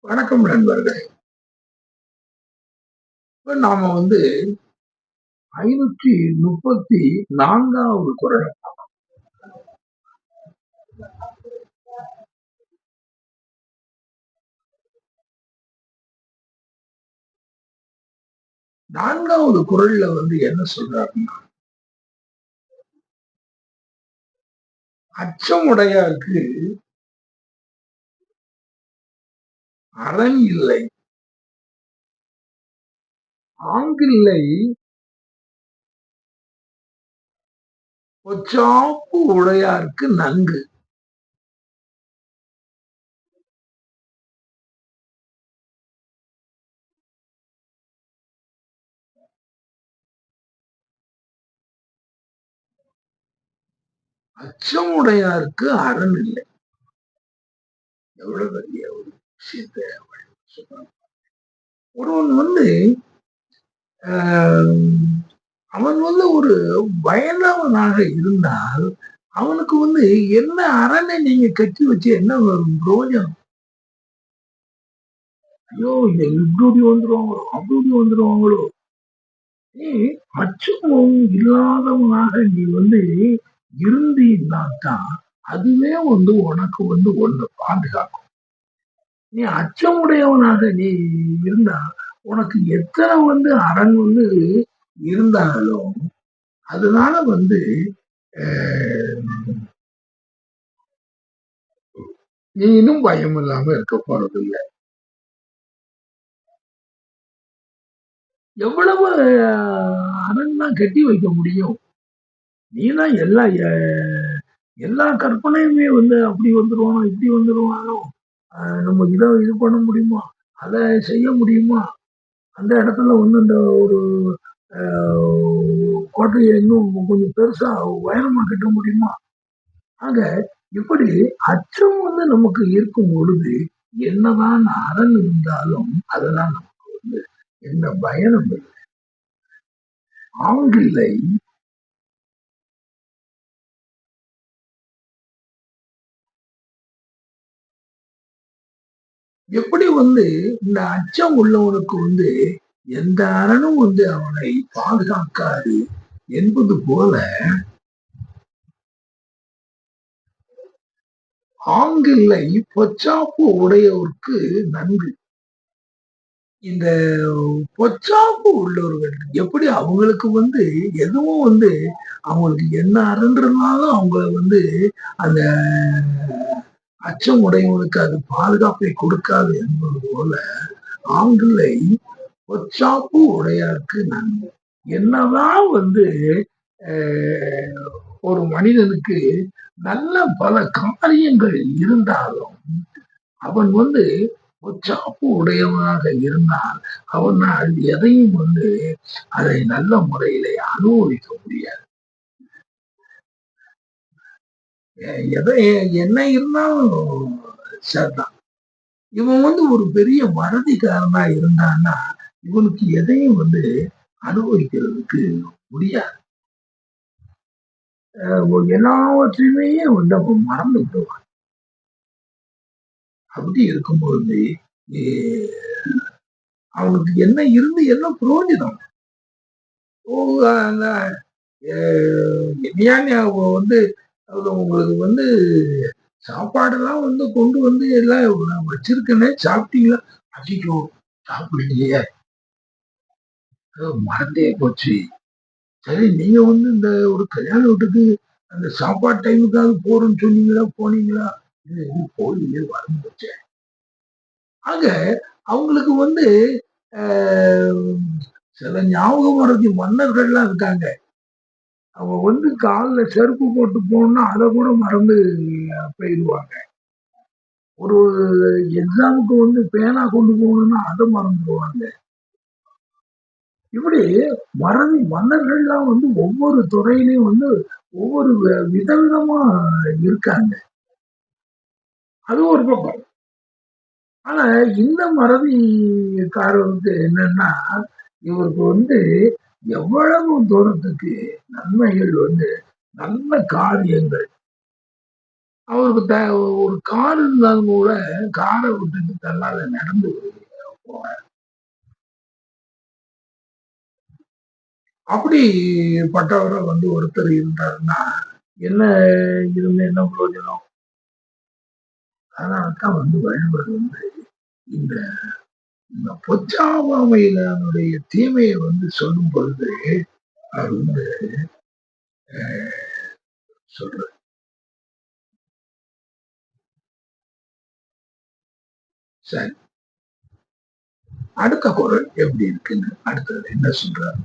வணக்கம் நண்பர்களே. இப்ப நாம 534வது குறள். 4வது குறள்ல என்ன சொல்றாருன்னா, அச்சமுடையார்க்கு அரண் இல்லை, ஆங்கில்லை, பொச்சாப்பு உடையார்க்கு நன்கு. அச்சமுடையாருக்கு அரண் இல்லை. எவ்வளவு பெரிய ஒரு விஷயத்தை சொல்றாங்க. ஒருவன் அவன் ஒரு பயந்தவனாக இருந்தால் அவனுக்கு என்ன அரணை நீங்க கட்டி வச்சு என்ன வரும் பிரயோஜனம்? ஐயோ இதை இப்படி வந்துருவாங்களோ அப்படி வந்துருவாங்களோ. நீ அச்சமும் இல்லாதவனாக நீ இருந்தீன்னாத்தான் அதுவே உனக்கு ஒண்ணு பாதுகாக்கும். நீ அச்சமுடையவனாக நீ இருந்தா உனக்கு எத்தனை அரண் இருந்தாலும் அதனால நீ இன்னும் பயம் இல்லாம இருக்க போறது இல்லை. எவ்வளவு அரண் தான் கட்டி வைக்க முடியும்? நீதான் எல்லா கற்பனையுமே அப்படி வந்துருவானோ இப்படி வந்துருவானோ, நம்ம இதை இது பண்ண முடியுமா, அதை செய்ய முடியுமா, அந்த இடத்துல இந்த ஒரு கோட்டையை இன்னும் கொஞ்சம் பெருசா உயரமா கட்ட முடியுமா? ஆக இப்படி அச்சம் நமக்கு இருக்கும் பொழுது என்னதான் அரண் இருந்தாலும் அதெல்லாம் நமக்கு என்ன பயணம் இல்லை. ஆங்கில்லை, எப்படி இந்த அச்சம் உள்ளவனுக்கு எந்த அரணும் அவனை பாதுகாக்காது என்பது போல ஆங்கில்லை பொச்சாப்பு உடையவருக்கு நன்கு. இந்த பொச்சாப்பு உள்ளவர்கள் எப்படி அவங்களுக்கு எதுவும் அவங்களுக்கு என்ன அரன்றனாலும் அவங்க அந்த அச்சம் உடையவனுக்கு அது பாதுகாப்பை கொடுக்காது என்பது போல ஆங்கிலை பொச்சாப்பு உடையாருக்கு நன்மை. என்னதான் ஒரு மனிதனுக்கு நல்ல பல காரியங்கள் இருந்தாலும் அவன் பொச்சாப்பு உடையவனாக இருந்தால் அவனால் எதையும் அதை நல்ல முறையிலே அனுபவிக்க முடியாது. என்ன இருந்தாலும் சரிதான். இவன் ஒரு பெரிய மறதிக்காரனா இருந்தான்னா இவனுக்கு எதையும் அனுபவிக்கிறதுக்கு முடியாது. எல்லாவற்றையுமே அவன் மறந்து விடுவான். அப்படி இருக்கும்போது அவனுக்கு என்ன இருந்து என்ன பிரயோஜனம்? உங்களுக்கு சாப்பாடு எல்லாம் கொண்டு எல்லாம் வச்சிருக்கேன்னு சாப்பிட்டீங்களா? அதிகோ சாப்பிடலையே, மறந்தே போச்சு. சரி, நீங்க இந்த ஒரு கல்யாண வீட்டுக்கு அந்த சாப்பாடு டைமுக்காவது போறோம்னு சொன்னீங்களா, போனீங்களா? போயிலே மறந்து. ஆக அவங்களுக்கு சில ஞாபகம் மறதி மன்னர்கள்லாம் இருக்காங்க. அவங்க காலில் செருப்பு போட்டு போகணும்னா அதை கூட மறந்து போயிடுவாங்க. ஒரு எக்ஸாமுக்கு பேனா கொண்டு போகணும்னா அதை மறந்துடுவாங்க. இப்படி மறதி மன்னர்கள்லாம் ஒவ்வொரு துறையிலையும் ஒவ்வொரு விதவிதமா இருக்காங்க. அது ஒரு பக்கம். ஆனா இந்த மறதிக்காரருக்கு என்னன்னா இவருக்கு எவ்வளவு தூரத்துக்கு நன்மைகள் நல்ல காரியங்கள் அவருக்கு ஒரு கார் இருந்தாலும் கூட காரை விட்டுட்டு தன்னால நடந்து போவார். அப்படிப்பட்டவரை ஒருத்தர் இருந்தாருன்னா என்ன இருந்து என்ன பிரயோஜனம்? அதனாலதான் வள்ளுவர் இந்த இந்த பொச்சாவாமையினுடைய தீமையை சொல்லும் பொழுது அவர் சொல்றார். சரி, அடுத்த குரல் எப்படி இருக்குன்னு அடுத்தது என்ன சொல்றாரு?